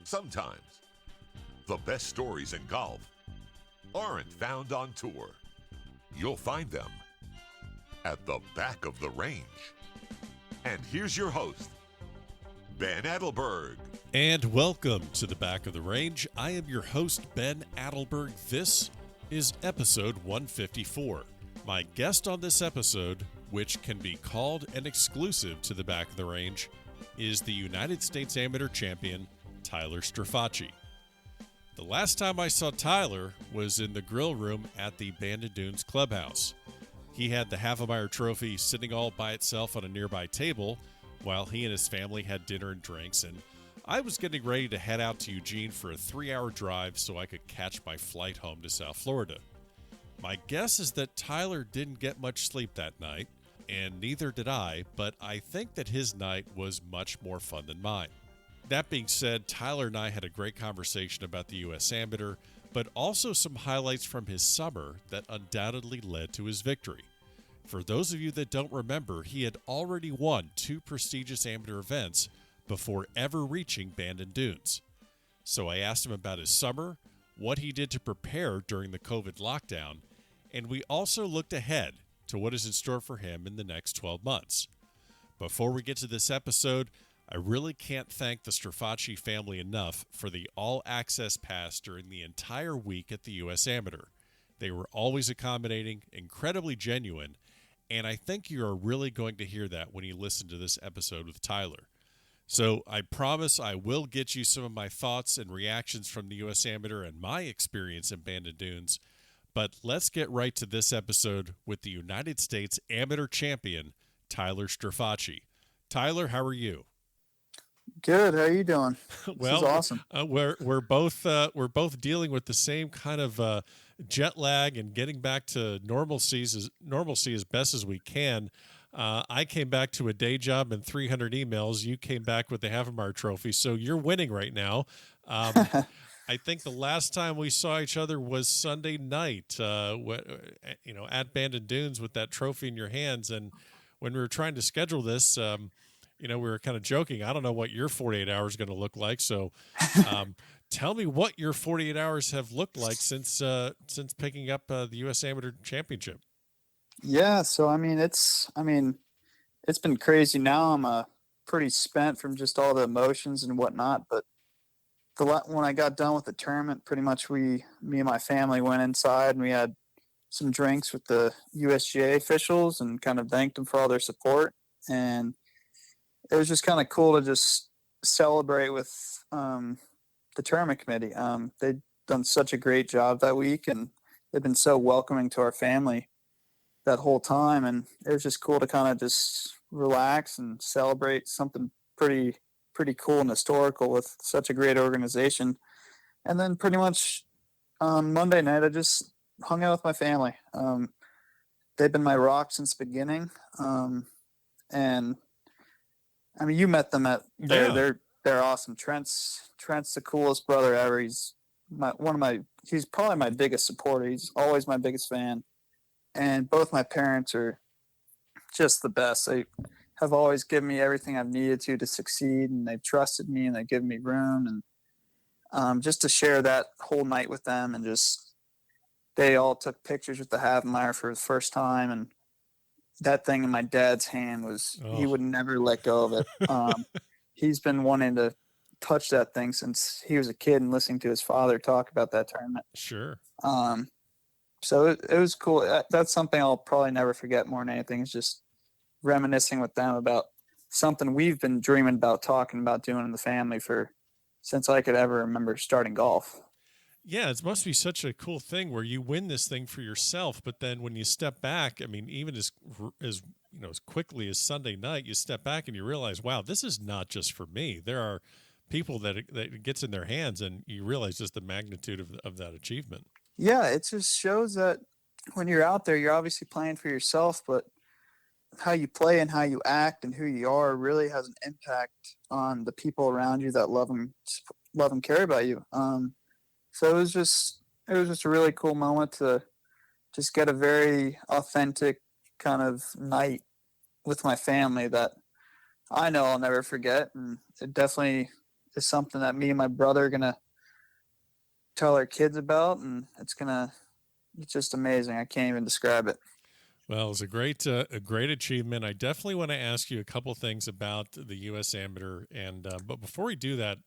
Sometimes the best stories in golf aren't found on tour. You'll find them at the back of the range. And here's your host, Ben Adelberg. And welcome to the Back of the Range. I am your host, Ben Adelberg. This is episode 154. My guest on this episode, which can be called an exclusive to the Back of the Range, is the United States Amateur Champion, Tyler Strafaci. The last time I saw Tyler was in the grill room at the Bandon Dunes clubhouse. He had the Havemeyer Trophy sitting all by itself on a nearby table while he and his family had dinner and drinks, and I was getting ready to head out to Eugene for a 3-hour drive so I could catch my flight home to South Florida. My guess is that Tyler didn't get much sleep that night, and neither did I, but I think that his night was much more fun than mine. That being said, Tyler and I had a great conversation about the U.S. Amateur, but also some highlights from his summer that undoubtedly led to his victory. For those of you that don't remember, he had already won 2 prestigious amateur events before ever reaching Bandon Dunes. So I asked him about his summer, what he did to prepare during the COVID lockdown, and we also looked ahead to what is in store for him in the next 12 months. Before we get to this episode, I really can't thank the Strafaci family enough for the all-access pass during the entire week at the U.S. Amateur. They were always accommodating, incredibly genuine, and I think you are really going to hear that when you listen to this episode with Tyler. So I promise I will get you some of my thoughts and reactions from the U.S. Amateur and my experience in Bandon Dunes, but let's get right to this episode with the United States Amateur Champion, Tyler Strafaci. Tyler, how are you? Good. How are you doing? Well, this is awesome. We're both dealing with the same kind of jet lag and getting back to normalcy as best as we can. I came back to a day job and 300 emails. You came back with the Havemeyer Trophy, so you're winning right now. I think the last time we saw each other was Sunday night, at Bandon Dunes with that trophy in your hands. And when we were trying to schedule this, we were kind of joking. I don't know what your 48 hours is going to look like. So tell me what your 48 hours have looked like since picking up the U.S. Amateur Championship. Yeah. So, it's been crazy now. I'm pretty spent from just all the emotions and whatnot. But when I got done with the tournament, pretty much me and my family went inside and we had some drinks with the USGA officials and kind of thanked them for all their support. And it was just kind of cool to just celebrate with the tournament committee. They've done such a great job that week, and they've been so welcoming to our family that whole time. And it was just cool to kind of just relax and celebrate something pretty cool and historical with such a great organization. And then pretty much on Monday night, I just hung out with my family. They've been my rock since the beginning. And you met them they're awesome. Trent's the coolest brother ever. He's he's probably my biggest supporter. He's always my biggest fan. And both my parents are just the best. They have always given me everything I've needed to succeed, and they've trusted me and they've given me room. And just to share that whole night with them, and just they all took pictures with the Havemeyer for the first time, and that thing in my dad's hand he would never let go of it. He's been wanting to touch that thing since he was a kid and listening to his father talk about that tournament. Sure. So it was cool. That's something I'll probably never forget more than anything, is just reminiscing with them about something we've been dreaming about talking about doing in the family since I could ever remember starting golf. Yeah, it must be such a cool thing where you win this thing for yourself, but then when you step back, even as quickly as Sunday night, you step back and you realize, wow, this is not just for me. There are people that it gets in their hands, and you realize just the magnitude of that achievement. Yeah, it just shows that when you're out there, you're obviously playing for yourself, but how you play and how you act and who you are really has an impact on the people around you that love and care about you. So it was just a really cool moment to just get a very authentic kind of night with my family that I know I'll never forget. And it definitely is something that me and my brother are going to tell our kids about, and it's just amazing. I can't even describe it. Well, it's a great achievement. I definitely want to ask you a couple things about the U.S. Amateur, and but before we do that,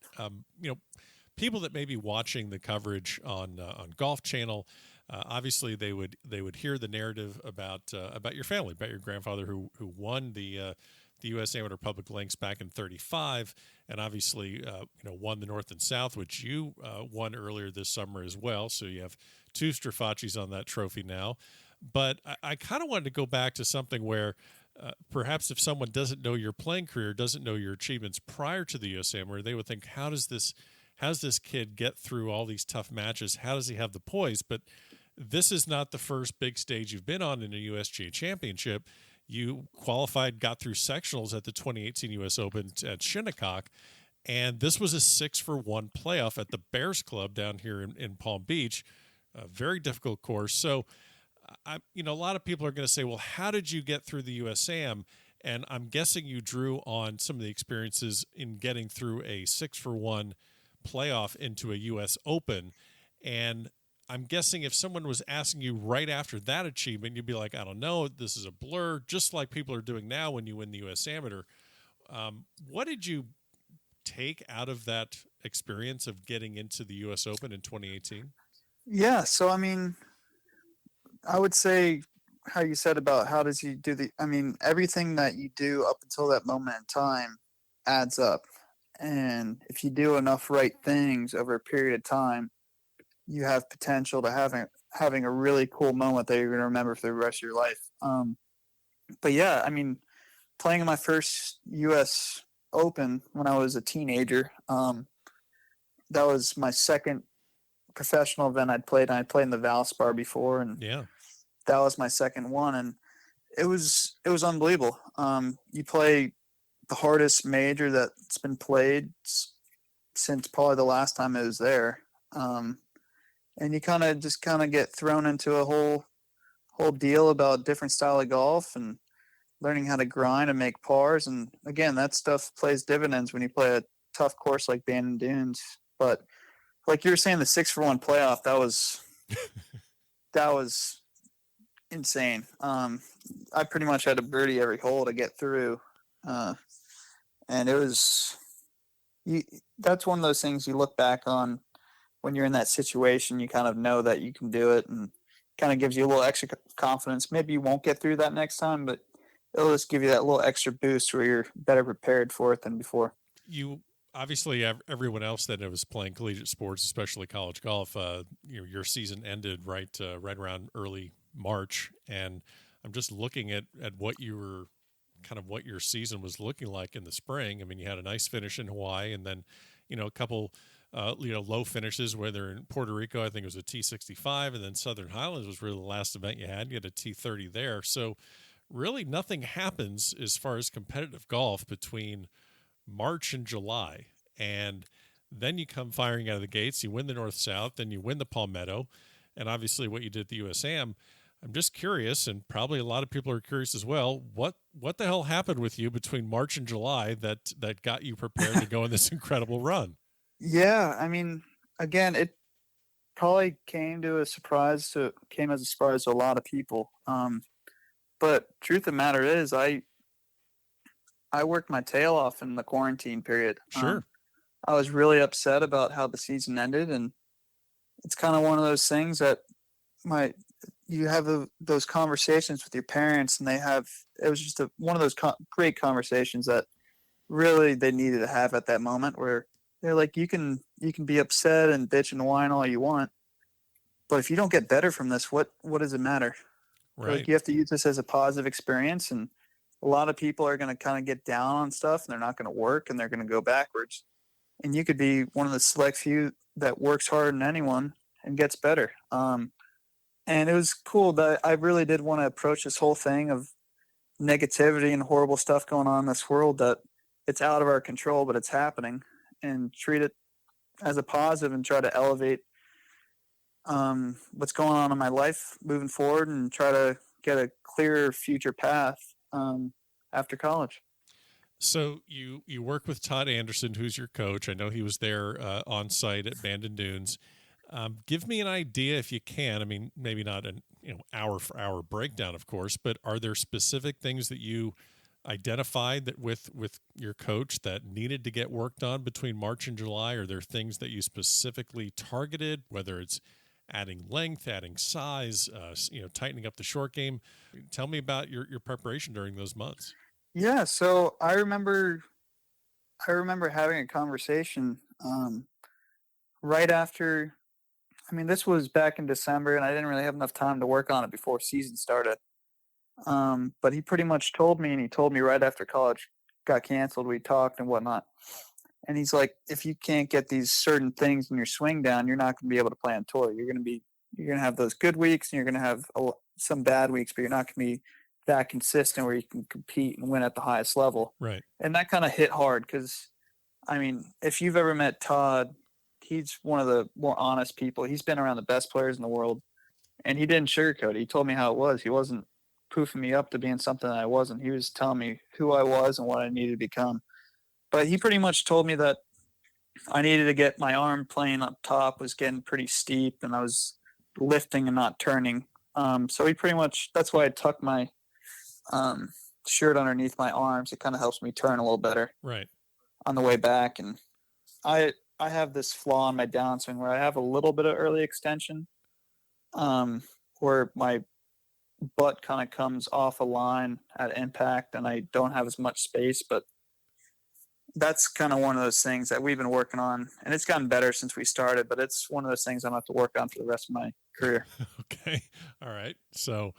people that may be watching the coverage on Golf Channel, obviously they would hear the narrative about your family, about your grandfather who won the U.S. Amateur Public Links back in '35, and obviously won the North and South, which you won earlier this summer as well. So you have two Strafacis on that trophy now. But I kind of wanted to go back to something where perhaps if someone doesn't know your playing career, doesn't know your achievements prior to the U.S. Amateur, they would think, how does this kid get through all these tough matches? How does he have the poise? But this is not the first big stage you've been on in a USGA championship. You qualified, got through sectionals at the 2018 U.S. Open at Shinnecock, and this was a 6-for-1 playoff at the Bears Club down here in Palm Beach. A very difficult course. So, a lot of people are going to say, well, how did you get through the USAM? And I'm guessing you drew on some of the experiences in getting through a 6-for-1 playoff into a U.S. Open. And I'm guessing if someone was asking you right after that achievement, you'd be like, I don't know, this is a blur, just like people are doing now when you win the U.S. Amateur. What did you take out of that experience of getting into the U.S. Open in 2018? Yeah, so I would say how you said about how does he do everything that you do up until that moment in time adds up. And if you do enough right things over a period of time, you have potential to having a really cool moment that you're going to remember for the rest of your life. But yeah, playing in my first U.S. Open when I was a teenager, that was my second professional event I'd played. I played in the Valspar before, and that was my second one, and it was unbelievable. You play the hardest major that's been played since probably the last time it was there, and you kind of get thrown into a whole deal about different style of golf and learning how to grind and make pars. And again, that stuff plays dividends when you play a tough course like Bandon Dunes. But like you were saying, the 6-for-1 playoff, that was insane. I pretty much had a birdie every hole to get through. And it was, that's one of those things you look back on when you're in that situation. You kind of know that you can do it, and kind of gives you a little extra confidence. Maybe you won't get through that next time, but it'll just give you that little extra boost where you're better prepared for it than before. You obviously, everyone else that was playing collegiate sports, especially college golf, your season ended right around early March, and I'm just looking at what your season was looking like in the spring. You had a nice finish in Hawaii, and then a couple low finishes, whether in Puerto Rico, I think it was a T65, and then Southern Highlands was really the last event you had. You had a T30 there. So really nothing happens as far as competitive golf between March and July. And then you come firing out of the gates. You win the North-South, then you win the Palmetto, and obviously what you did at the USAM. I'm just curious, and probably a lot of people are curious as well, what the hell happened with you between March and July that got you prepared to go on this incredible run? Yeah, again, it probably came as a surprise to a lot of people. But truth of the matter is, I worked my tail off in the quarantine period. Sure. I was really upset about how the season ended, and it's kind of one of those things that you have those conversations with your parents, and it was just one of those great conversations that really they needed to have at that moment, where they're like, you can be upset and bitch and whine all you want, but if you don't get better from this, what does it matter? Right. Like, you have to use this as a positive experience, and a lot of people are going to kind of get down on stuff, and they're not going to work, and they're going to go backwards. And you could be one of the select few that works harder than anyone and gets better. And it was cool that I really did want to approach this whole thing of negativity and horrible stuff going on in this world, that it's out of our control, but it's happening, and treat it as a positive and try to elevate what's going on in my life moving forward, and try to get a clearer future path after college. So you work with Todd Anderson, who's your coach. I know he was there on site at Bandon Dunes. Give me an idea if you can. I mean, maybe not an hour for hour breakdown, of course, but are there specific things that you identified that with your coach that needed to get worked on between March and July? Are there things that you specifically targeted, whether it's adding length, adding size, tightening up the short game? Tell me about your preparation during those months. Yeah, so I remember having a conversation right after. I mean, this was back in December, and I didn't really have enough time to work on it before season started. But he pretty much told me, and he told me right after college got canceled, we talked and whatnot. And he's like, if you can't get these certain things in your swing down, you're not going to be able to play on tour. You're gonna have those good weeks, and you're gonna have some bad weeks, but you're not going to be that consistent where you can compete and win at the highest level. Right. And that kind of hit hard because, I mean, if you've ever met Todd, he's one of the more honest people. He's been around the best players in the world, and he didn't sugarcoat it. He told me how it was. He wasn't poofing me up to being something that I wasn't. He was telling me who I was and what I needed to become. But he pretty much told me that I needed to get my arm playing up top was getting pretty steep, and I was lifting and not turning. So he pretty much, that's why I tucked my shirt underneath my arms. It kind of helps me turn a little better Right. on the way back. And I have this flaw in my downswing where I have a little bit of early extension, where my butt kind of comes off a line at impact and I don't have as much space. But that's kind of one of those things that we've been working on, and it's gotten better since we started, but it's one of those things I'm going to have to work on for the rest of my career. Okay. All right. So,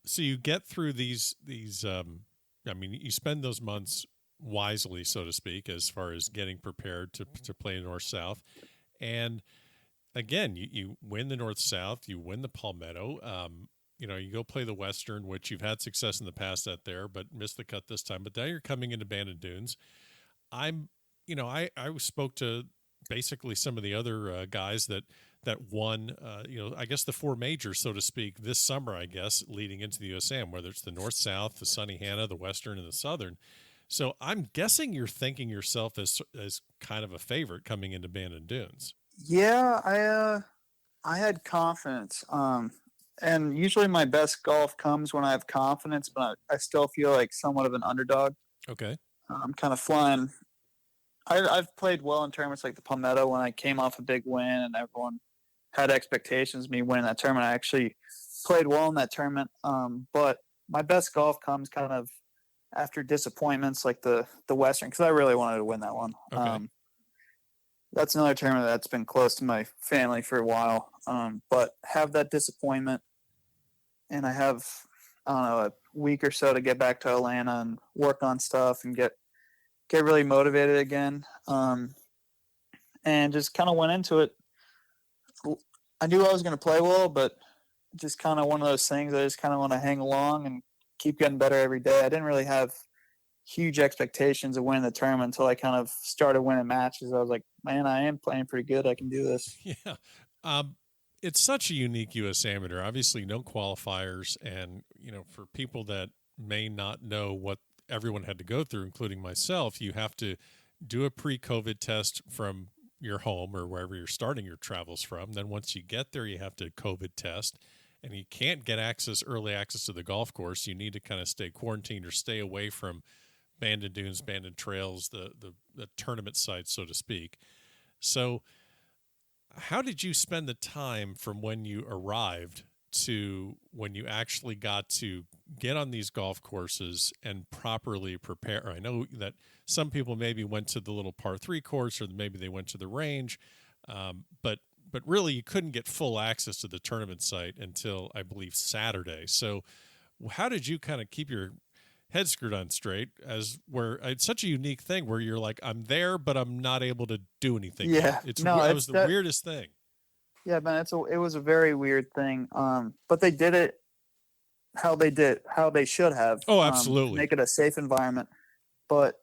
so you get through these, I mean, you spend those months wisely, so to speak, as far as getting prepared to play North-South. And again, you win the North-South, you win the Palmetto. You go play the Western, which you've had success in the past at there, but missed the cut this time. But now you're coming into Bandon Dunes. I spoke to basically some of the other guys that won, I guess the four majors, so to speak, this summer, I guess, leading into the USAM, whether it's the North-South, the Sunny Hannah, the Western, and the Southern. So I'm guessing you're thinking yourself as kind of a favorite coming into Bandon Dunes. Yeah, I had confidence. And usually my best golf comes when I have confidence, but I still feel like somewhat of an underdog. Okay. I'm kind of flying. I've played well in tournaments like the Palmetto when I came off a big win and everyone had expectations of me winning that tournament. I actually played well in that tournament. But my best golf comes kind of after disappointments like the Western, because I really wanted to win that one. Okay. That's another tournament that's been close to my family for a while. But have that disappointment, and I have, I don't know, a week or so to get back to Atlanta and work on stuff and get really motivated again. And just kind of went into it. I knew I was going to play well, but just kind of one of those things. I just kind of want to hang along and keep getting better every day. I didn't really have huge expectations of winning the tournament until I kind of started winning matches. I was like, man, I am playing pretty good. I can do this. Yeah. It's such a unique U.S. Amateur. Obviously, no qualifiers. And, for people that may not know what everyone had to go through, including myself, you have to do a pre-COVID test from your home or wherever you're starting your travels from. Then once you get there, you have to COVID test. And you can't get early access to the golf course. You need to kind of stay quarantined or stay away from Bandon Dunes, Bandon Trails, the tournament sites, so to speak. So how did you spend the time from when you arrived to when you actually got to get on these golf courses and properly prepare? I know that some people maybe went to the little par 3 course, or maybe they went to the range, but really you couldn't get full access to the tournament site until, I believe, Saturday. So how did you kind of keep your head screwed on straight, as where it's such a unique thing where you're like, I'm there, but I'm not able to do anything. Yeah. It was the weirdest thing. Yeah, man, it was a very weird thing. But they did it how they should have. Oh, absolutely. Make it a safe environment. But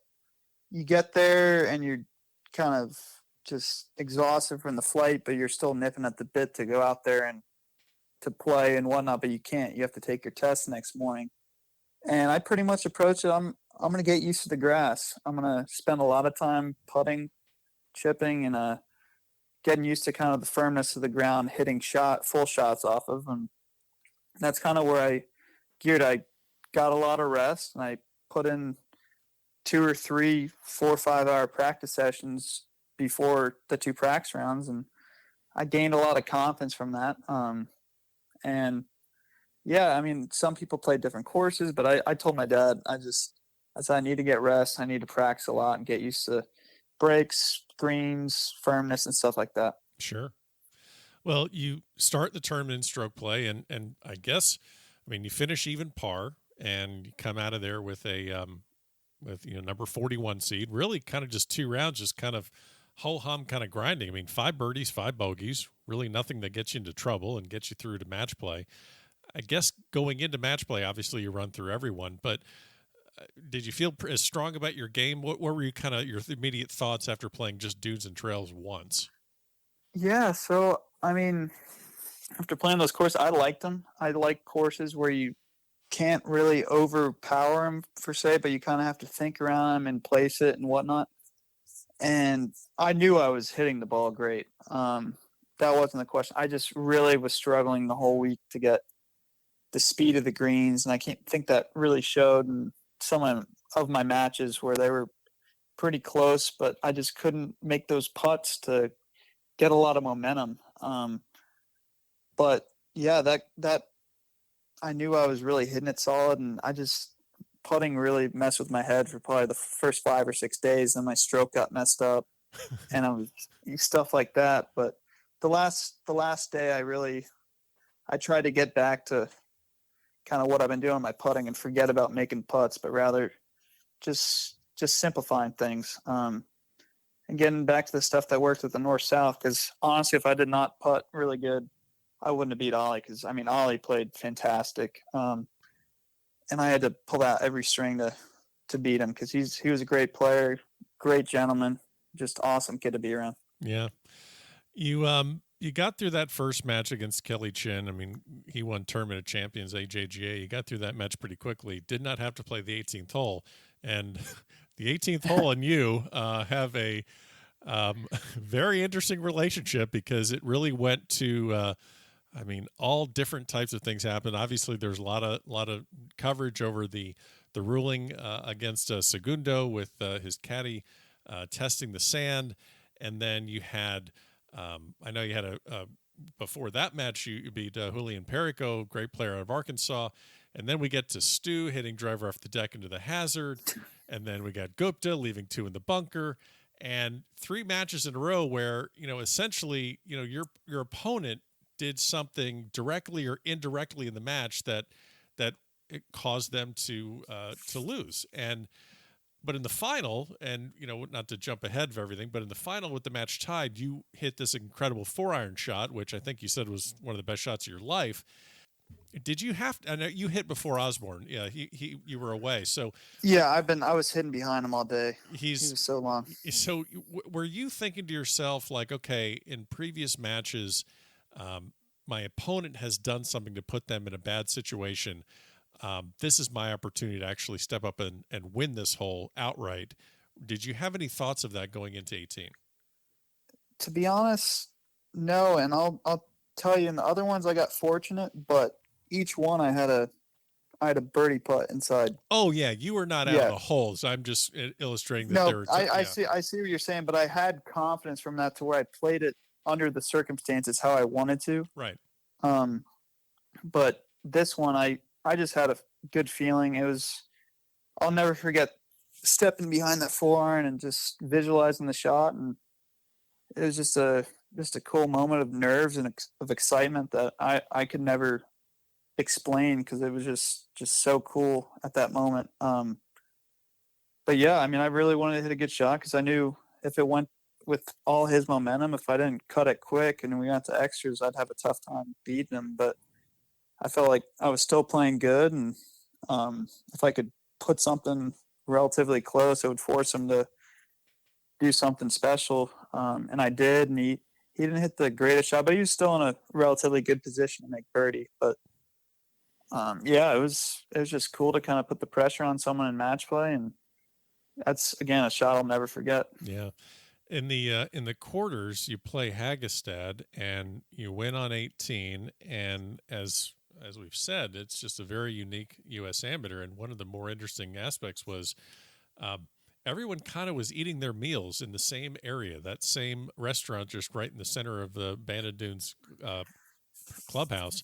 you get there and you're kind of just exhausted from the flight, but you're still nipping at the bit to go out there and to play and whatnot, but you can't. You have to take your test next morning. And I pretty much approached it. I'm I'm going to get used to the grass. I'm going to spend a lot of time putting, chipping, and getting used to kind of the firmness of the ground, hitting full shots off of. And that's kind of where I geared. I got a lot of rest, and I put in 2 or 3, 4 or 5 hour practice sessions before the 2 practice rounds. And I gained a lot of confidence from that. And yeah, I mean, some people play different courses, but I told my dad, I said, I need to get rest. I need to practice a lot and get used to breaks, greens, firmness, and stuff like that. Sure. Well, you start the tournament in stroke play, and I guess, I mean, you finish even par, and you come out of there with a number 41 seed. Really, kind of just 2 rounds, just kind of ho hum, kind of grinding. I mean, 5 birdies, 5 bogeys. Really, nothing that gets you into trouble and gets you through to match play. I guess going into match play, obviously you run through everyone, but did you feel as strong about your game? What were you kind of your immediate thoughts after playing just dunes and trails once? Yeah, so I mean, after playing those courses, I liked them. I like courses where you can't really overpower them per se, but you kind of have to think around them and place it and whatnot. And I knew I was hitting the ball great. That wasn't the question. I just really was struggling the whole week to get the speed of the greens, and I can't think that really showed in some of my matches where they were pretty close, but I just couldn't make those putts to get a lot of momentum. But yeah, that I knew I was really hitting it solid, and I just putting really messed with my head for probably the first 5 or 6 days. Then my stroke got messed up, and I was stuff like that. But the last day, I tried to get back to kind of what I've been doing on my putting and forget about making putts, but rather just simplifying things. And getting back to the stuff that worked with the north-south, because honestly, if I did not putt really good, I wouldn't have beat Ollie, because, I mean, Ollie played fantastic. And I had to pull out every string to beat him, because he was a great player, great gentleman, just awesome kid to be around. Yeah. You got through that first match against Kelly Chen. I mean, he won Tournament of Champions, AJGA. You got through that match pretty quickly. Did not have to play the 18th hole. And the 18th hole and you have a very interesting relationship, because it really went to, I mean, all different types of things happened. Obviously, there's a lot of coverage over the ruling against Segundo with his caddy testing the sand. And then you had, I know you had a before that match, you beat Julian Perico, great player out of Arkansas. And then we get to Stu hitting driver off the deck into the hazard. And then we got Gupta leaving 2 in the bunker. And 3 matches in a row where, essentially, your opponent did something directly or indirectly in the match that it caused them to lose. But in the final, and not to jump ahead of everything, but in the final with the match tied, you hit this incredible 4-iron shot, which I think you said was one of the best shots of your life. Did you have to? I know you hit before Osborne. Yeah, you were away. So yeah, I was hitting behind him all day. He was so long. So were you thinking to yourself, like, okay, in previous matches, my opponent has done something to put them in a bad situation. This is my opportunity to actually step up and win this hole outright. Did you have any thoughts of that going into 18? To be honest, no. And I'll tell you, in the other ones I got fortunate, but each one I had a birdie putt inside. Oh yeah, you were not out of the holes. I'm just illustrating that. No, I see what you're saying, but I had confidence from that to where I played it under the circumstances how I wanted to. Right. But this one I just had a good feeling. I'll never forget stepping behind that 4-iron and just visualizing the shot, and it was just a cool moment of nerves and of excitement that I could never explain, because it was just so cool at that moment. But yeah, I mean, I really wanted to hit a good shot, because I knew if it went with all his momentum, if I didn't cut it quick and we got to extras, I'd have a tough time beating him. But I felt like I was still playing good, and if I could put something relatively close, it would force him to do something special. And I did, and he didn't hit the greatest shot, but he was still in a relatively good position to make birdie. But Yeah, it was just cool to kind of put the pressure on someone in match play, and that's again a shot I'll never forget. Yeah. In the quarters, you play Hagestad and you win on 18. And as we've said, it's just a very unique U.S. Amateur. And one of the more interesting aspects was everyone kind of was eating their meals in the same area, that same restaurant just right in the center of the Bandon Dunes clubhouse.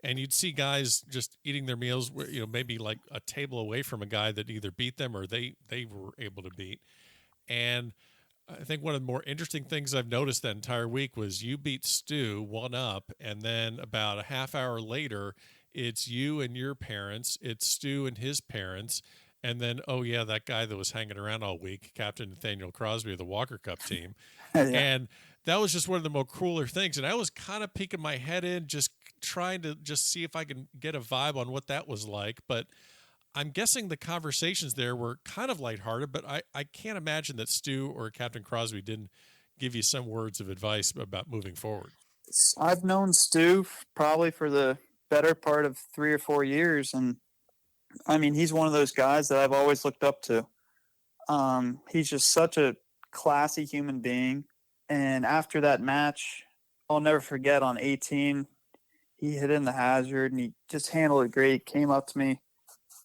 And you'd see guys just eating their meals, maybe like a table away from a guy that either beat them or they were able to beat. And I think one of the more interesting things I've noticed that entire week was you beat Stu 1-up, and then about a half hour later, it's you and your parents, it's Stu and his parents, and then, oh yeah, that guy that was hanging around all week, Captain Nathaniel Crosby of the Walker Cup team. Yeah. And that was just one of the more cooler things. And I was kind of peeking my head in, just trying to just see if I can get a vibe on what that was like. But I'm guessing the conversations there were kind of lighthearted, but I can't imagine that Stu or Captain Crosby didn't give you some words of advice about moving forward. I've known Stu probably for the better part of 3 or 4 years, and I mean, he's one of those guys that I've always looked up to. He's just such a classy human being. And after that match, I'll never forget on 18, he hit in the hazard and he just handled it great, came up to me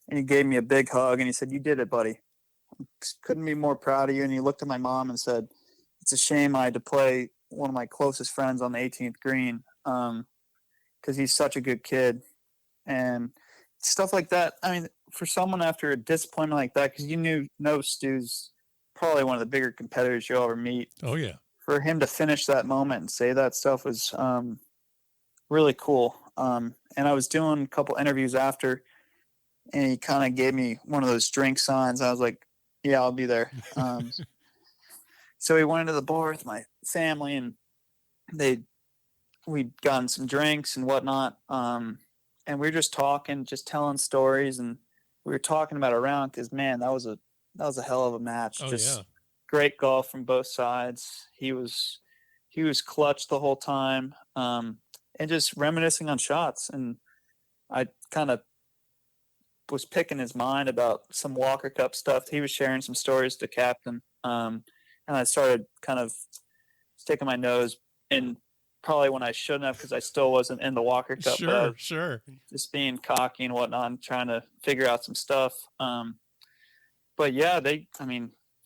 and he gave me a big hug and he said, "You did it, buddy. Couldn't be more proud of you." And he looked at my mom and said, "It's a shame I had to play one of my closest friends on the 18th green because he's such a good kid." And stuff like that. I mean, for someone after a disappointment like that, because know Stu's probably one of the bigger competitors you'll ever meet. Oh, yeah. For him to finish that moment and say that stuff was really cool. And I was doing a couple interviews after, and he kind of gave me one of those drink signs. I was like, "Yeah, I'll be there." So we went into the bar with my family, and we'd gotten some drinks and whatnot. And we were just talking, just telling stories, and we were talking about a round because, man, that was a hell of a match. Oh, just yeah. Great golf from both sides. He was clutch the whole time, and just reminiscing on shots. And I kind of was picking his mind about some Walker Cup stuff. He was sharing some stories to Captain, and I started kind of sticking my nose in probably when I shouldn't have, because I still wasn't in the Walker Cup. Sure. Just being cocky and whatnot, and trying to figure out some stuff. But yeah,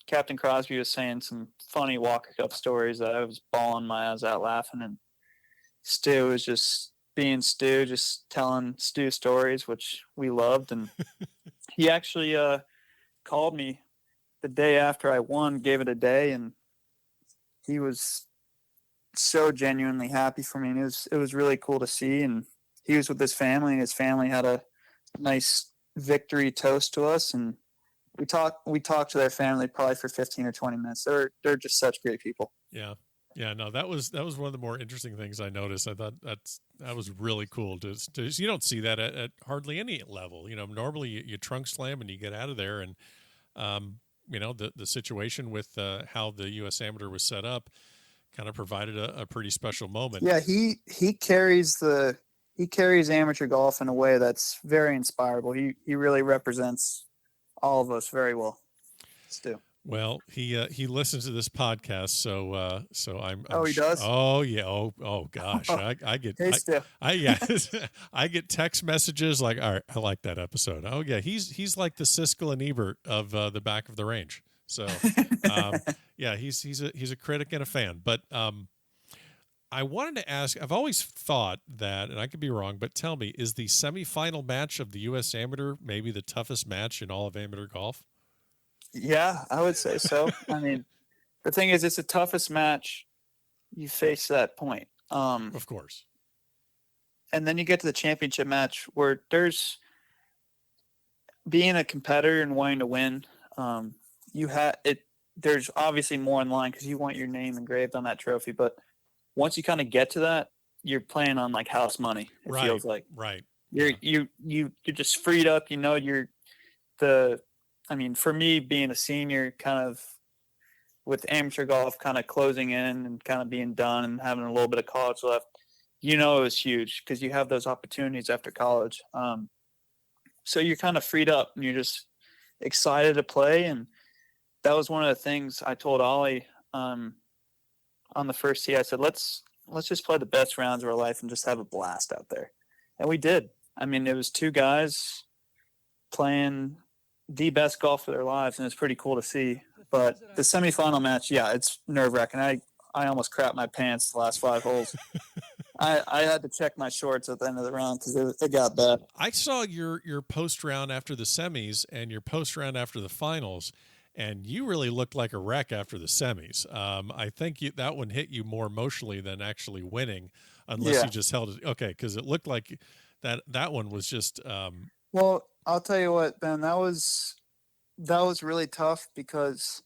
Captain Crosby was saying some funny Walker Cup stories that I was bawling my eyes out laughing, and Stu was just being Stu, just telling Stu stories, which we loved. And he actually called me the day after I won, gave it a day, and he was so genuinely happy for me. And it was really cool to see. And he was with his family, and his family had a nice victory toast to us, and we talked to their family probably for 15 or 20 minutes. They're just such great people. Yeah. No, that was one of the more interesting things I noticed. I thought that was really cool. You don't see that at hardly any level. Normally you trunk slam and you get out of there. And the situation with how the U.S. Amateur was set up kind of provided a pretty special moment. Yeah, he carries amateur golf in a way that's very inspirable. He really represents all of us very well. Stu. Well, he listens to this podcast, so I'm he does. Oh yeah. Oh gosh. I get hey, Stu. I get text messages like, "All right, I like that episode." Oh yeah, he's like the Siskel and Ebert of the back of the range. So yeah, he's a critic and a fan. But I wanted to ask. I've always thought that, and I could be wrong, but tell me, is the semifinal match of the U.S. Amateur maybe the toughest match in all of amateur golf? Yeah, I would say so. I mean, the thing is, it's the toughest match you face that point. Of course. And then you get to the championship match where there's being a competitor and wanting to win. There's obviously more in line because you want your name engraved on that trophy. But once you kind of get to that, you're playing on like house money. It feels like you're just freed up. For me, being a senior, kind of with amateur golf kind of closing in and kind of being done and having a little bit of college left, it was huge because you have those opportunities after college. So you're kind of freed up and you're just excited to play. And that was one of the things I told Ollie on the first tee. I said, let's just play the best rounds of our life and just have a blast out there. And we did. I mean, it was two guys playing the best golf of their lives, and it's pretty cool to see. But the semifinal match, yeah, it's nerve-wracking. I almost crapped my pants the last 5 holes. I had to check my shorts at the end of the round because it got bad. I saw your post round after the semis and your post round after the finals, and you really looked like a wreck after the semis. I think that one hit you more emotionally than actually winning, unless you just held it. Okay, because it looked like that one was just. Well, I'll tell you what, Ben, that was really tough because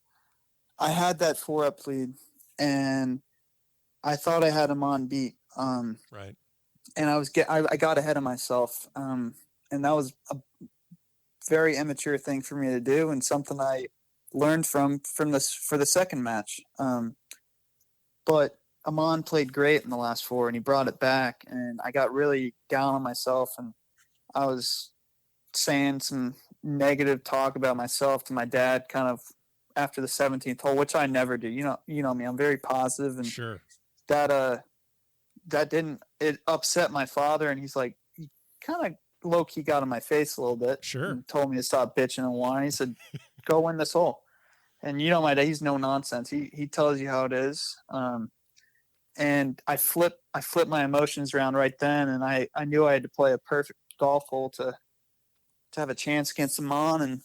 I had that 4-up lead, and I thought I had him on beat. Right. And I got ahead of myself. And that was a very immature thing for me to do, and something I learned from this for the second match. But Amon played great in the last 4, and he brought it back, and I got really down on myself, and I was saying some negative talk about myself to my dad kind of after the 17th hole, which I never do. You know me, I'm very positive, and sure. It upset my father, and he's like, he kind of low-key got in my face a little bit. Sure. And told me to stop bitching and whining. He said, go win this hole. And my dad, he's no nonsense. He tells you how it is. And I flipped my emotions around right then, and I knew I had to play a perfect golf hole to have a chance against Amon, and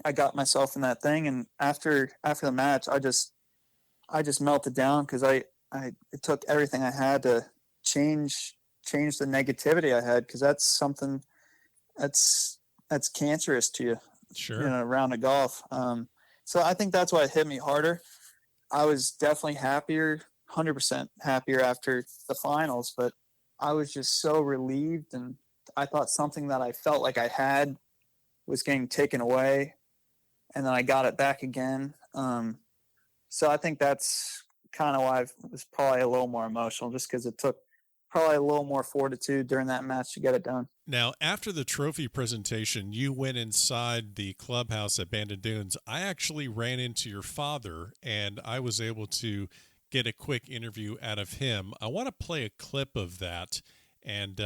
I got myself in that thing. And after the match, I just melted down because it took everything I had to change the negativity I had, because that's something that's cancerous to you. Sure. In a round of golf. So I think that's why it hit me harder. I was definitely happier, 100% happier after the finals, but I was just so relieved, and I thought something that I felt like I had was getting taken away, and then I got it back again. So I think that's kind of why I was probably a little more emotional, just because it took probably a little more fortitude during that match to get it done. Now, after the trophy presentation, you went inside the clubhouse at Bandon Dunes. I actually ran into your father, and I was able to get a quick interview out of him. I want to play a clip of that and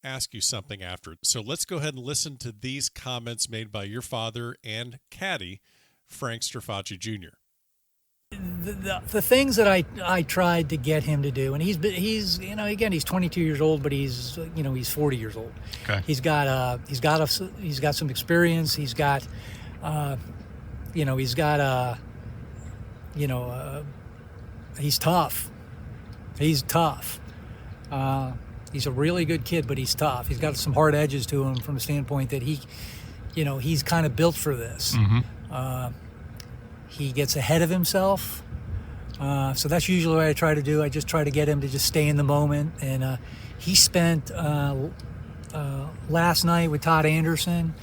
ask you something after. So let's go ahead and listen to these comments made by your father and caddy, Frank Strafaci Jr. The things that I tried to get him to do, and he's again, he's 22 years old, but he's 40 years old. Okay. He's got some experience. He's tough. He's tough. He's a really good kid, but he's tough. He's got some hard edges to him from the standpoint that he's kind of built for this. Mm-hmm. He gets ahead of himself. So that's usually what I try to do. I just try to get him to just stay in the moment. And he spent last night with Todd Anderson.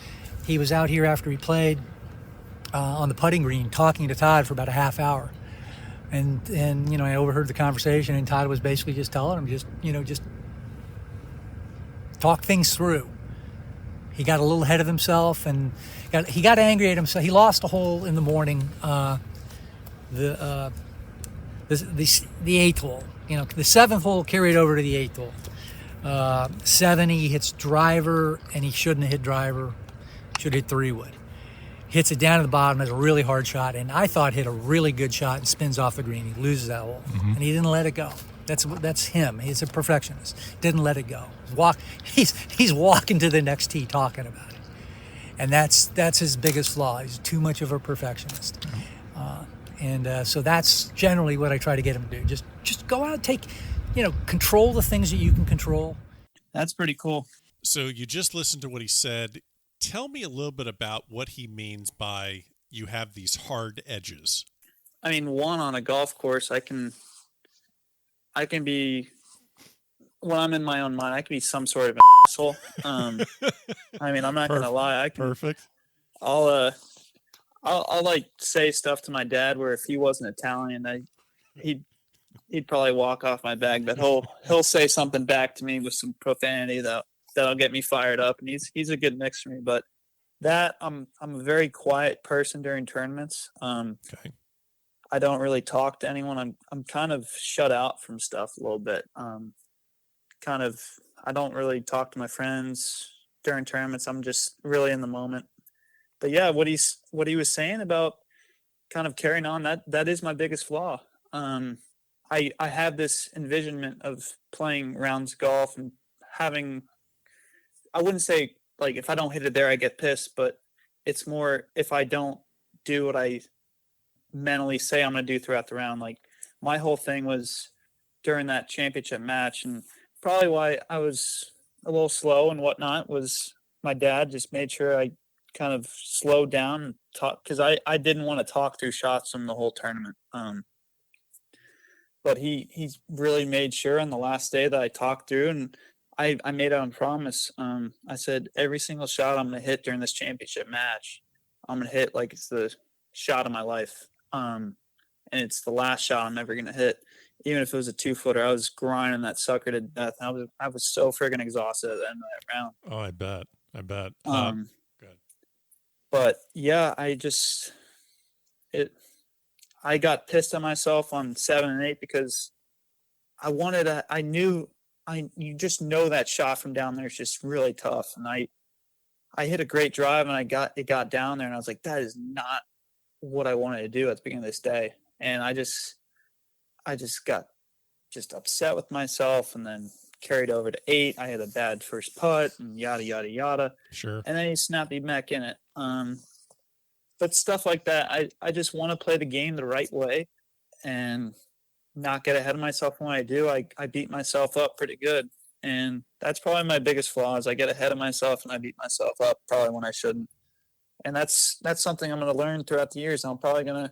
He was out here after he played on the putting green talking to Todd for about a half hour. And I overheard the conversation, and Todd was basically just telling him, just talk things through. He got a little ahead of himself, and he got angry at himself. He lost a hole in the morning, the 8th hole. The 7th hole carried over to the 8th hole. 7, he hits driver, and he shouldn't have hit driver. Should have hit 3-wood. Hits it down to the bottom, has a really hard shot, and I thought hit a really good shot and spins off the green. He loses that hole, and he didn't let it go. That's him. He's a perfectionist. Didn't let it go. He's walking to the next tee talking about it, and that's his biggest flaw. He's too much of a perfectionist, so that's generally what I try to get him to do. Just go out and control the things that you can control. That's pretty cool. So you just listened to what he said. Tell me a little bit about what he means by you have these hard edges. I mean, one, on a golf course, I can be, when I'm in my own mind, I can be some sort of an asshole. I mean, I'm not going to lie. Perfect. I'll like say stuff to my dad where if he wasn't Italian, he'd he'd probably walk off my bag, but he'll say something back to me with some profanity that'll get me fired up, and he's a good mix for me. But that I'm a very quiet person during tournaments. Okay. I don't really talk to anyone. I'm kind of shut out from stuff a little bit. I don't really talk to my friends during tournaments. I'm just really in the moment. But yeah, what he was saying about kind of carrying on, that is my biggest flaw. I have this envisionment of playing rounds of golf and having, I wouldn't say like if I don't hit it there I get pissed, but it's more if I don't do what I mentally say I'm going to do throughout the round. Like my whole thing was during that championship match, and probably why I was a little slow and whatnot was my dad just made sure I kind of slowed down and talk, because I didn't want to talk through shots from the whole tournament. But he really made sure on the last day that I talked through, and I made out a promise. I said every single shot I'm going to hit during this championship match, I'm going to hit like it's the shot of my life. And it's the last shot I'm ever going to hit. Even if it was a 2-footer, I was grinding that sucker to death. I was so friggin' exhausted at the end of that round. Oh, I bet. Good. But yeah, I got pissed at myself on 7 and 8 because you just know that shot from down there is just really tough. And I hit a great drive and it got down there and I was like, that is not what I wanted to do at the beginning of this day. And I just got just upset with myself, and then carried over to 8. I had a bad first putt and yada, yada, yada. Sure. And then he snapped me back in it. But stuff like that, I just want to play the game the right way and not get ahead of myself. When I do, I beat myself up pretty good. And that's probably my biggest flaw is I get ahead of myself and I beat myself up probably when I shouldn't. And that's something I'm going to learn throughout the years. I'm probably going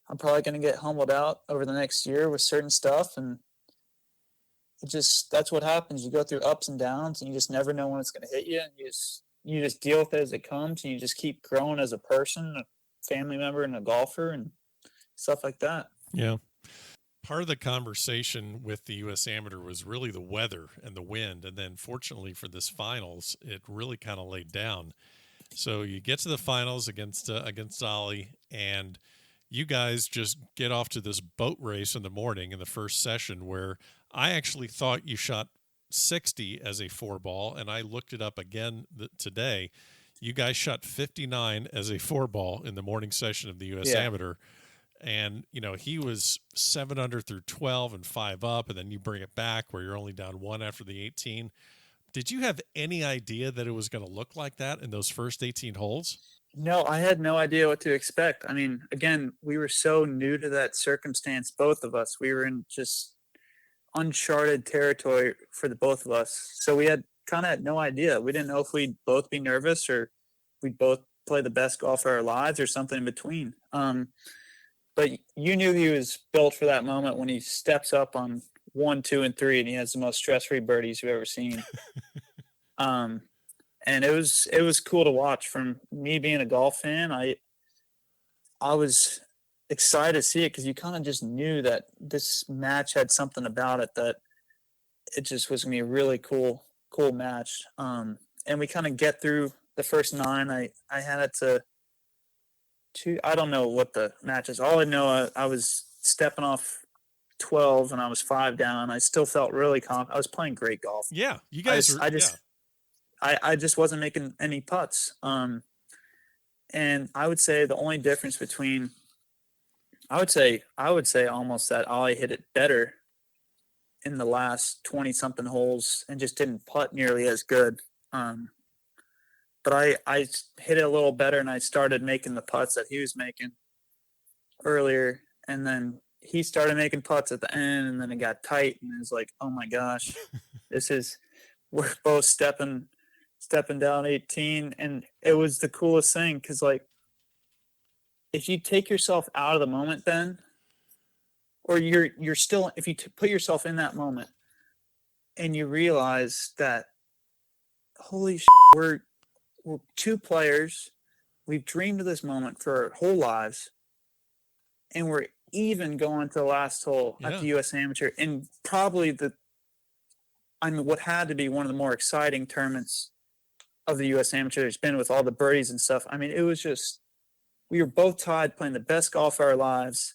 to get humbled out over the next year with certain stuff. And that's what happens. You go through ups and downs and you just never know when it's going to hit you. And you just deal with it as it comes, and you just keep growing as a person, a family member, and a golfer and stuff like that. Yeah. Part of the conversation with the U.S. Amateur was really the weather and the wind. And then fortunately for this finals, it really kind of laid down. So you get to the finals against Ollie, and you guys just get off to this boat race in the morning in the first session where I actually thought you shot 60 as a 4-ball, and I looked it up again today. You guys shot 59 as a 4-ball in the morning session of the U.S. Amateur. And, he was 7 under through 12 and 5 up, and then you bring it back where you're only down 1 after the 18. Did you have any idea that it was going to look like that in those first 18 holes? No, I had no idea what to expect. I mean, again, we were so new to that circumstance, both of us. We were in just uncharted territory for the both of us. So we had no idea. We didn't know if we'd both be nervous or we'd both play the best golf of our lives or something in between. But you knew he was built for that moment when he steps up on 1, 2, and 3, and he has the most stress-free birdies you've ever seen. And it was cool to watch. From me being a golf fan, I was excited to see it because you kind of just knew that this match had something about it that it just was going to be a really cool match. And we kind of get through the first 9. I had it to 2. I don't know what the match is. All I know, I was stepping off 12 and I was 5 down. I still felt really confident. I was playing great golf. Yeah, you guys I just wasn't making any putts. And I would say the only difference between, I would say almost that Ollie hit it better in the last 20 something holes and just didn't putt nearly as good. But I hit it a little better and I started making the putts that he was making earlier. And then he started making putts at the end, and then it got tight, and it was like, oh my gosh, we're both stepping down 18. And it was the coolest thing because, like, if you take yourself out of the moment then, or you're still, if you put yourself in that moment and you realize that, holy shit, we're 2 players, we've dreamed of this moment for our whole lives, and even going to the last hole at the U.S. Amateur, and probably what had to be one of the more exciting tournaments of the U.S. Amateur there's been, with all the birdies and stuff. I mean, it was just, we were both tied, playing the best golf of our lives,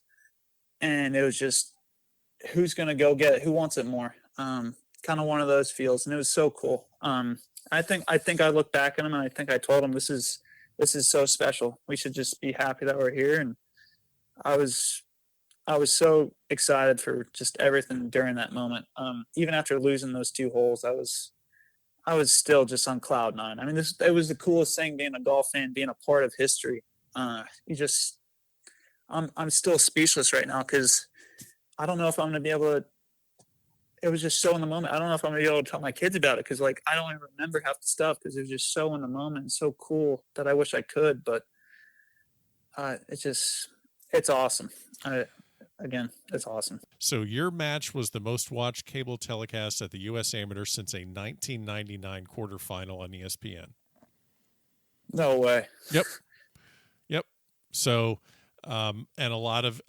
and it was just, who's going to go get it? Who wants it more? Kind of one of those feels, and it was so cool. I think I looked back at him, and I think I told him, this is so special. We should just be happy that we're here. And I was so excited for just everything during that moment. Even after losing those 2 holes, I was still just on cloud 9. I mean, it was the coolest thing, being a golf fan, being a part of history. I'm still speechless right now, because I don't know if I'm going to be able to. It was just so in the moment. I don't know if I'm going to be able to tell my kids about it, because like, I don't even remember half the stuff, because it was just so in the moment and so cool that I wish I could. But it's awesome. Again, it's awesome. So your match was the most watched cable telecast at the U.S. Amateur since a 1999 quarterfinal on ESPN. No way. Yep. So, and a lot of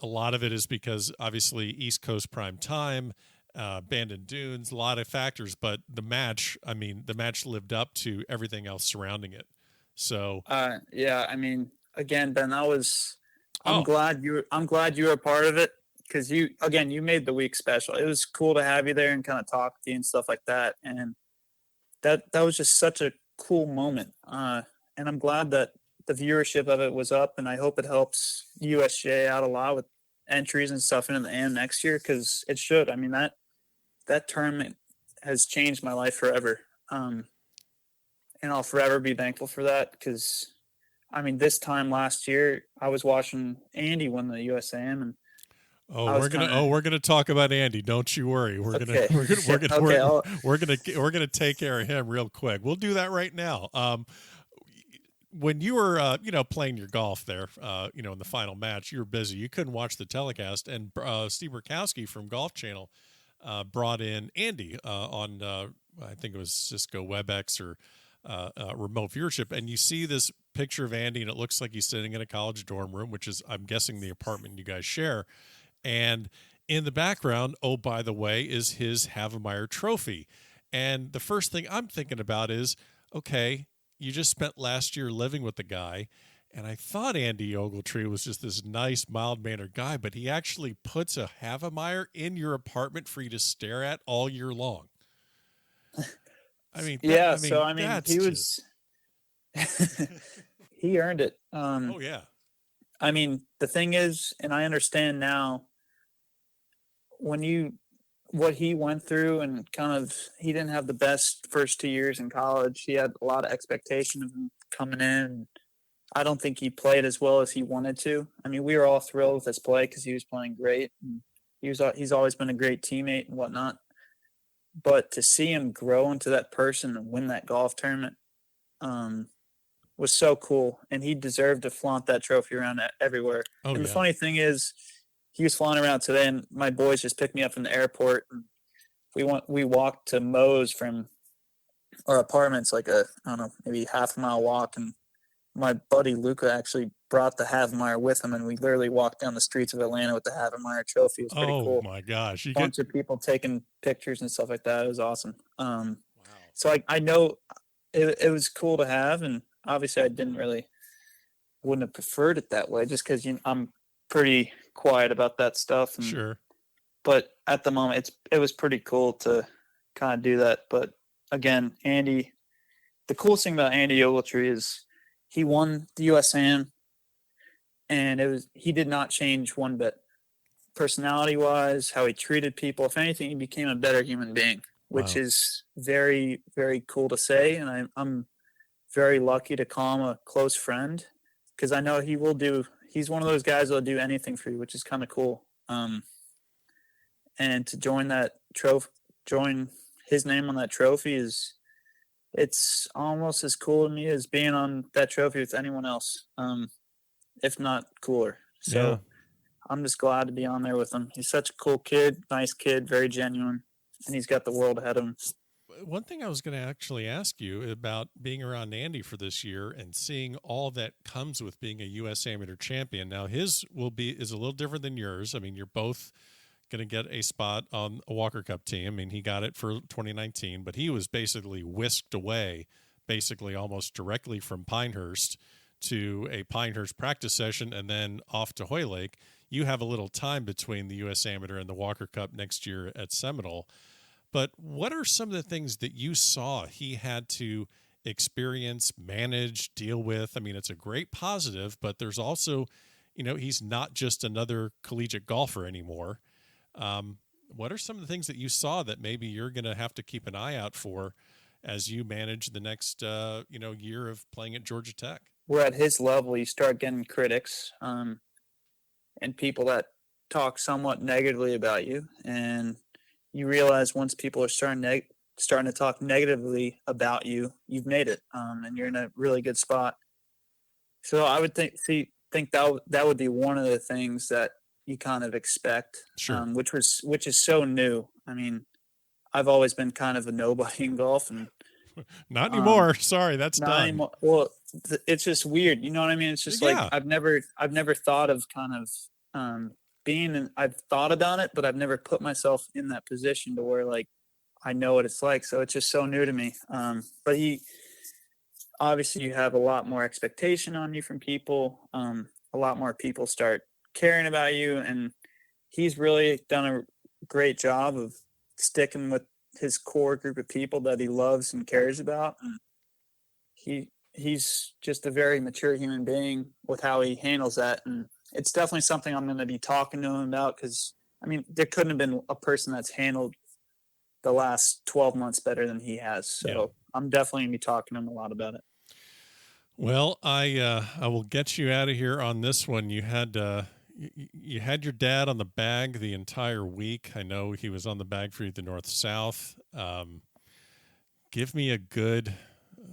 it is because obviously East Coast prime time, Bandon Dunes, a lot of factors, but the match lived up to everything else surrounding it. So, yeah, I mean, again, Ben, I'm glad you were a part of it, because you made the week special. It was cool to have you there and kind of talk to you and stuff like that. And that was just such a cool moment. And I'm glad that the viewership of it was up, and I hope it helps USGA out a lot with entries and stuff into the AM next year, because it should. I mean, that tournament has changed my life forever. And I'll forever be thankful for that, because I mean, this time last year, I was watching Andy win the USAM, and we're gonna talk about Andy. Don't you worry. We're gonna take care of him real quick. We'll do that right now. When you were playing your golf there, in the final match, you were busy. You couldn't watch the telecast, and Steve Burkowski from Golf Channel brought in Andy on I think it was Cisco WebEx or remote viewership, and you see this picture of Andy, and it looks like he's sitting in a college dorm room, which is, I'm guessing, the apartment you guys share. And in the background, oh, by the way, is his Havemeyer Trophy. And the first thing I'm thinking about is, okay, you just spent last year living with the guy, and I thought Andy Ogletree was just this nice, mild-mannered guy, but he actually puts a Havemeyer in your apartment for you to stare at all year long. I mean, he was. He earned it. Oh yeah. I mean, the thing is, and I understand now, what he went through, and kind of, he didn't have the best first 2 years in college. He had a lot of expectation of him coming in. I don't think he played as well as he wanted to. I mean, we were all thrilled with his play, because he was playing great. And he's always been a great teammate and whatnot. But to see him grow into that person and win that golf tournament was so cool. And he deserved to flaunt that trophy around everywhere. Oh, and the funny thing is, he was flying around today, and my boys just picked me up from the airport. And we walked to Moe's from our apartments, like maybe half a mile walk. And my buddy Luca actually brought the Havemeyer with him, and we literally walked down the streets of Atlanta with the Havemeyer Trophy. It was pretty cool. Oh my gosh. A bunch of people taking pictures and stuff like that. It was awesome. Wow. So I know it was cool to have, and obviously I wouldn't have preferred it that way, just because I'm pretty quiet about that stuff. And, sure. But at the moment, it was pretty cool to kind of do that. But again, Andy, the coolest thing about Andy Ogletree is he won the USAM, and he did not change one bit. Personality-wise, how he treated people. If anything, he became a better human being, which is very, very cool to say. And I'm very lucky to call him a close friend, because I know he's one of those guys that'll do anything for you, which is kind of cool. And to join his name on that trophy it's almost as cool to me as being on that trophy with anyone else, if not cooler. So I'm just glad to be on there with him. He's such a cool kid, nice kid, very genuine, and he's got the world ahead of him. one thing I was going to actually ask you about being around Andy for this year and seeing all that comes with being a U.S. Amateur champion. Now, his is a little different than yours. I mean, you're both going to get a spot on a Walker Cup team. I mean, he got it for 2019, but he was basically whisked away, basically almost directly from Pinehurst to a Pinehurst practice session and then off to Hoylake. You have a little time between the U.S. Amateur and the Walker Cup next year at Seminole. But what are some of the things that you saw he had to experience, manage, deal with? I mean, it's a great positive, but there's also, he's not just another collegiate golfer anymore. What are some of the things that you saw that maybe you're going to have to keep an eye out for as you manage the next, year of playing at Georgia Tech? We're at his level. You start getting critics and people that talk somewhat negatively about you, and you realize once people are starting to talk negatively about you, you've made it, and you're in a really good spot. So I would think that would be one of the things that you kind of expect, sure. Which is so new. I mean, I've always been kind of a nobody in golf, and not anymore. Sorry, that's not done. Anymore. Well, it's just weird. You know what I mean? It's just like I've never thought of kind of I've thought about it, but I've never put myself in that position to where like I know what it's like. So it's just so new to me. But obviously you have a lot more expectation on you from people. A lot more people start caring about you, and he's really done a great job of sticking with his core group of people that he loves and cares about. He's just a very mature human being with how he handles that, and it's definitely something I'm going to be talking to him about, because I mean, there couldn't have been a person that's handled the last 12 months better than he has. So yeah. I'm definitely going to be talking to him a lot about it. Well, I will get you out of here on this one. You had your dad on the bag the entire week. I know he was on the bag for you, the North-South. Give me a good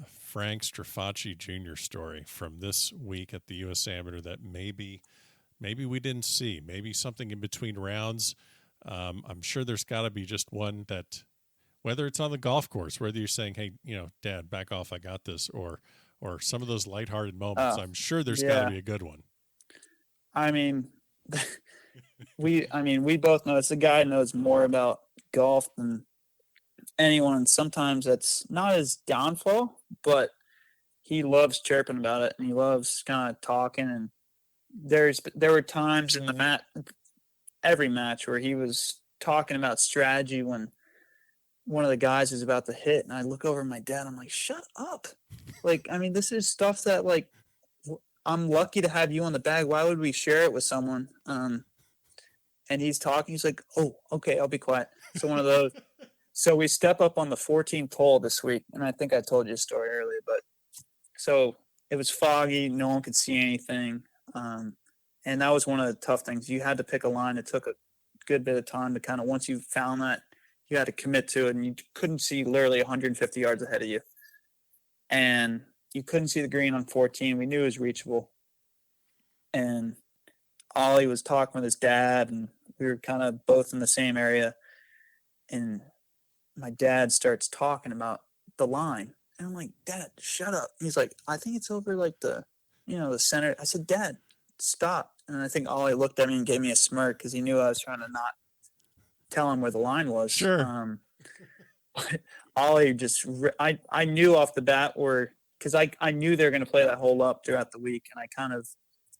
Frank Strafaci Jr. story from this week at the U.S. Amateur that maybe we didn't see. Maybe something in between rounds. I'm sure there's got to be just one that, whether it's on the golf course, whether you're saying, hey, Dad, back off, I got this, or some of those lighthearted moments. I'm sure there's got to be a good one. I mean, we both know it's a guy who knows more about golf than anyone. Sometimes that's not his downfall, but he loves chirping about it, and he loves kind of talking. And there were times in the every match where he was talking about strategy when one of the guys is about to hit, and I look over at my dad. I'm like, shut up. Like, I mean, this is stuff that, like, I'm lucky to have you on the bag. Why would we share it with someone? And he's talking. He's like, oh, okay, I'll be quiet. So one of those. So we step up on the 14th hole this week, and I think I told you a story earlier, but so it was foggy. No one could see anything. And that was one of the tough things. You had to pick a line. It took a good bit of time to kind of, once you found that, you had to commit to it, and you couldn't see literally 150 yards ahead of you. And you couldn't see the green on 14. We knew it was reachable. And Ollie was talking with his dad, and we were kind of both in the same area. And my dad starts talking about the line. And I'm like, Dad, shut up. He's like, I think it's over like the center. I said, Dad, stop. And I think Ollie looked at me and gave me a smirk because he knew I was trying to not tell him where the line was. Sure. Ollie just, I knew off the bat because I knew they were going to play that hole up throughout the week. And I kind of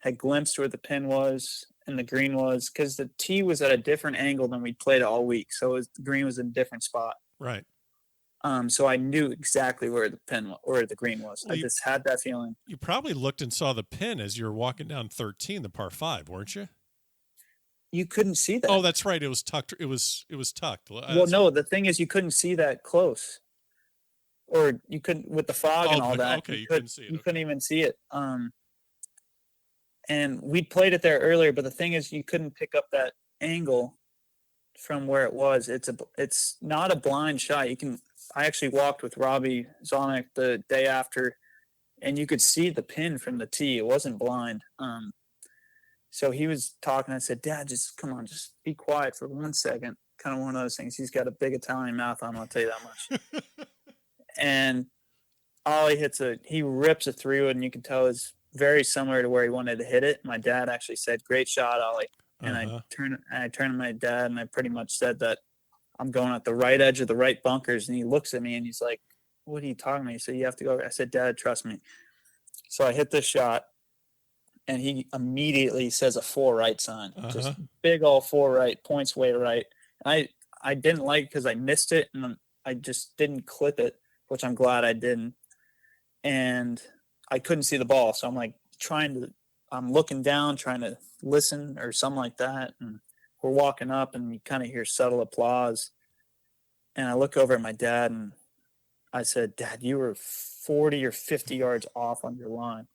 had glimpsed where the pin was and the green was, because the tee was at a different angle than we played all week. So the green was in a different spot. Right. So I knew exactly where the pin or the green was. Well, I just had that feeling. You probably looked and saw the pin as you were walking down 13, the par 5, weren't you? You couldn't see that. Oh, that's right. It was tucked. It was tucked. Well, no, the thing is, you couldn't see that close, or you couldn't with the fog and all that. Okay, you couldn't see it. You couldn't even see it. And we played it there earlier, but the thing is, you couldn't pick up that angle from where it was. It's not a blind shot. I actually walked with Robbie Zonik the day after, and you could see the pin from the tee. It wasn't blind. So he was talking. I said, Dad, just come on, just be quiet for 1 second. kind of one of those things. He's got a big Italian mouth on him, I'll tell you that much. And Ollie he rips a 3-wood, and you can tell it's very similar to where he wanted to hit it. My dad actually said, "Great shot, Ollie." And I turned to my dad, and I pretty much said that I'm going at the right edge of the right bunkers. And he looks at me and he's like, "What are you talking about?" He said, "You have to go." I said, "Dad, trust me." So I hit this shot, and he immediately says a 4 right sign, just big old 4 right, points way right. And I didn't like it because I missed it, and I just didn't clip it, which I'm glad I didn't. And I couldn't see the ball, so I'm like I'm looking down, trying to listen or something like that, and we're walking up, and you kind of hear subtle applause. And I look over at my dad, and I said, "Dad, you were 40 or 50 yards off on your line."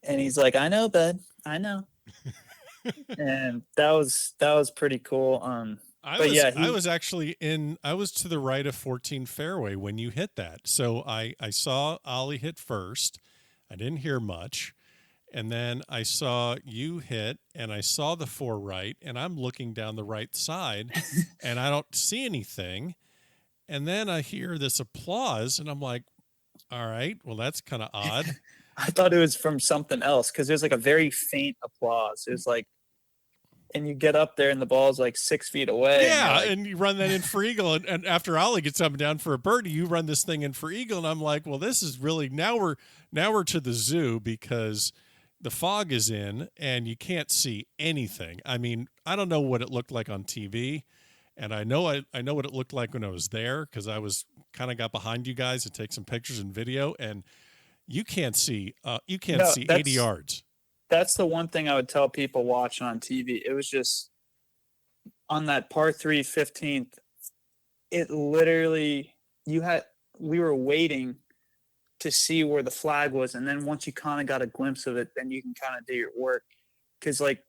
And he's like, "I know, bud. I know." And that was pretty cool. I was to the right of 14 fairway when you hit that. So I saw Ollie hit first. I didn't hear much. And then I saw you hit, and I saw the 4 right, and I'm looking down the right side, and I don't see anything. And then I hear this applause, and I'm like, all right, well, that's kind of odd. I thought it was from something else, because there's like a very faint applause. It was like, and you get up there, and the ball's like 6 feet away. Yeah, and you run that in for eagle, and after Ollie gets up and down for a birdie, you run this thing in for eagle, and I'm like, well, this is really now we're to the zoo, because the fog is in and you can't see anything. I mean, I don't know what it looked like on TV, and I know what it looked like when I was there, because I was kind of got behind you guys to take some pictures and video, and you can't see 80 yards. That's the one thing I would tell people watching on TV. It was just on that par 3 15th. It literally, we were waiting to see where the flag was. And then once you kind of got a glimpse of it, then you can kind of do your work. Cause like,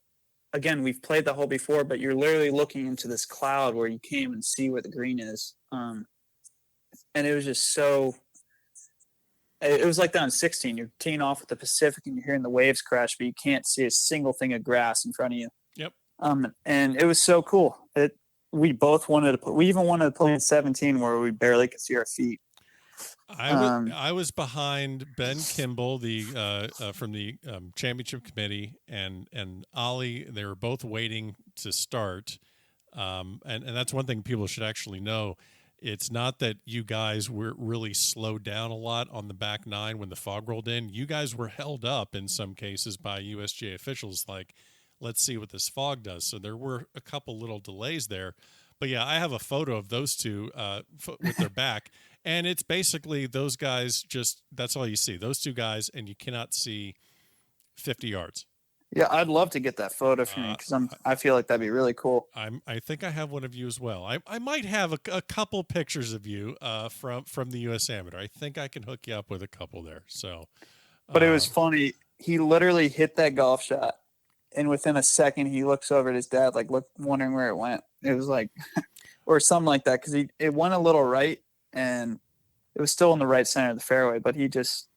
again, we've played the hole before, but you're literally looking into this cloud where you can't even see where the green is. And it was just it was like that on 16. You're teeing off at the Pacific and you're hearing the waves crash, but you can't see a single thing of grass in front of you. Yep. And it was so cool. We both wanted to play. We even wanted to play in 17 where we barely could see our feet. I was behind Ben Kimball, from the championship committee, and Ollie. They were both waiting to start, and that's one thing people should actually know. It's not that you guys were really slowed down a lot on the back 9 when the fog rolled in. You guys were held up in some cases by USGA officials, like, let's see what this fog does. So there were a couple little delays there. But, yeah, I have a photo of those two with their back. And it's basically those guys that's all you see, those two guys, and you cannot see 50 yards. Yeah, I'd love to get that photo from you, because I feel like that'd be really cool. I think I have one of you as well. I might have a couple pictures of you from the U.S. Amateur. I think I can hook you up with a couple there. So, but it was funny. He literally hit that golf shot, and within a second, he looks over at his dad, like wondering where it went. It was like, or something like that, because it went a little right, and it was still in the right center of the fairway, but he just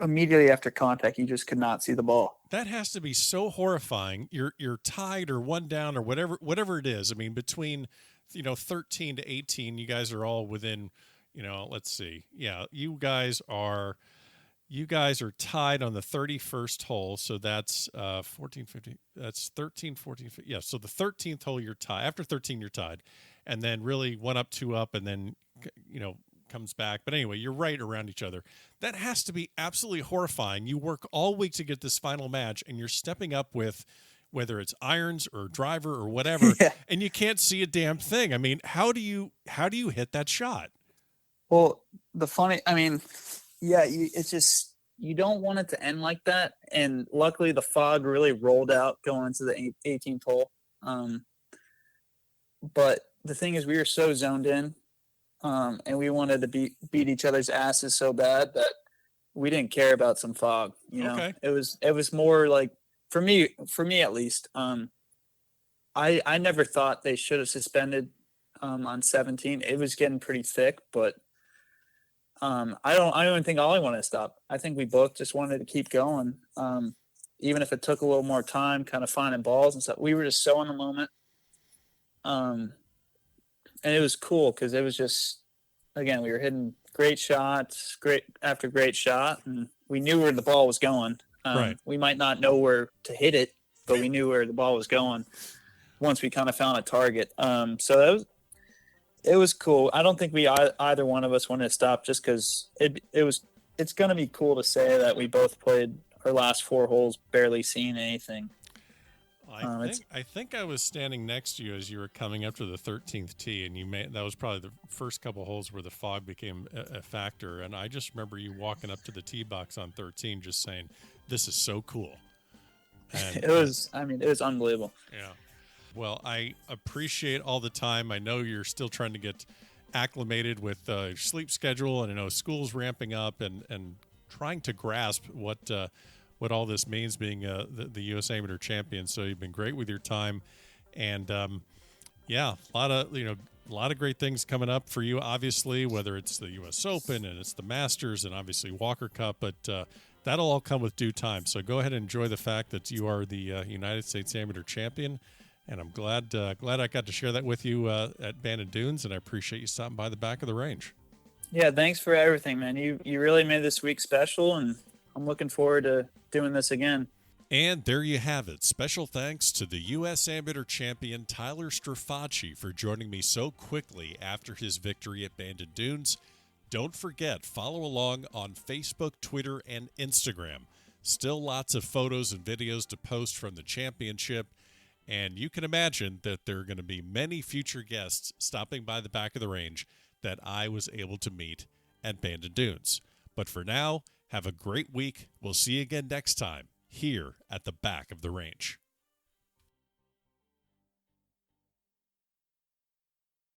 immediately after contact, he just could not see the ball. That has to be so horrifying. You're tied or one down or whatever it is. I mean, between 13 to 18, you guys are all within, let's see. Yeah, you guys are tied on the 31st hole, so that's 14, 15. That's 13, 14, 15. Yeah, so the 13th hole you're tied. After 13 you're tied. And then really 1 up, 2 up, and then comes back. But anyway, you're right around each other. That has to be absolutely horrifying. You work all week to get this final match, and you're stepping up with whether it's irons or driver or whatever, and you can't see a damn thing. I mean, how do you hit that shot? Well, it's just, you don't want it to end like that. And luckily the fog really rolled out going into the 18th hole. But the thing is, we were so zoned in, and we wanted to beat each other's asses so bad that we didn't care about some fog. Okay. It was more like, for me at least, I never thought they should have suspended on 17. It was getting pretty thick, but I don't even think Ollie wanted to stop. I think we both just wanted to keep going, even if it took a little more time, kind of finding balls and stuff. We were just so in the moment. it was cool because it was just, again, we were hitting great shots, great after great shot, and we knew where the ball was going. Right. We might not know where to hit it, but we knew where the ball was going once we kind of found a target. So it was cool. I don't think either one of us wanted to stop just because it's going to be cool to say that we both played our last 4 holes barely seeing anything. I think I was standing next to you as you were coming up to the 13th tee, and that was probably the first couple holes where the fog became a factor. And I just remember you walking up to the tee box on 13, just saying, "This is so cool." And, it was unbelievable. Yeah. Well, I appreciate all the time. I know you're still trying to get acclimated with your sleep schedule, and I know school's ramping up, and trying to grasp what all this means, being the U.S. Amateur champion. So you've been great with your time, and a lot of great things coming up for you. Obviously, whether it's the U.S. Open and it's the Masters, and obviously Walker Cup, but that'll all come with due time. So go ahead and enjoy the fact that you are the United States Amateur champion, and I'm glad I got to share that with you at Bandon Dunes, and I appreciate you stopping by the back of the range. Yeah, thanks for everything, man. You really made this week special, and I'm looking forward to doing this again. And there you have it. Special thanks to the U.S. Amateur champion Tyler Strafaci for joining me so quickly after his victory at Bandon Dunes. Don't forget, follow along on Facebook, Twitter, and Instagram. Still lots of photos and videos to post from the championship, and you can imagine that there are going to be many future guests stopping by the back of the range that I was able to meet at Bandon Dunes. But for now, have a great week. We'll see you again next time here at the back of the range.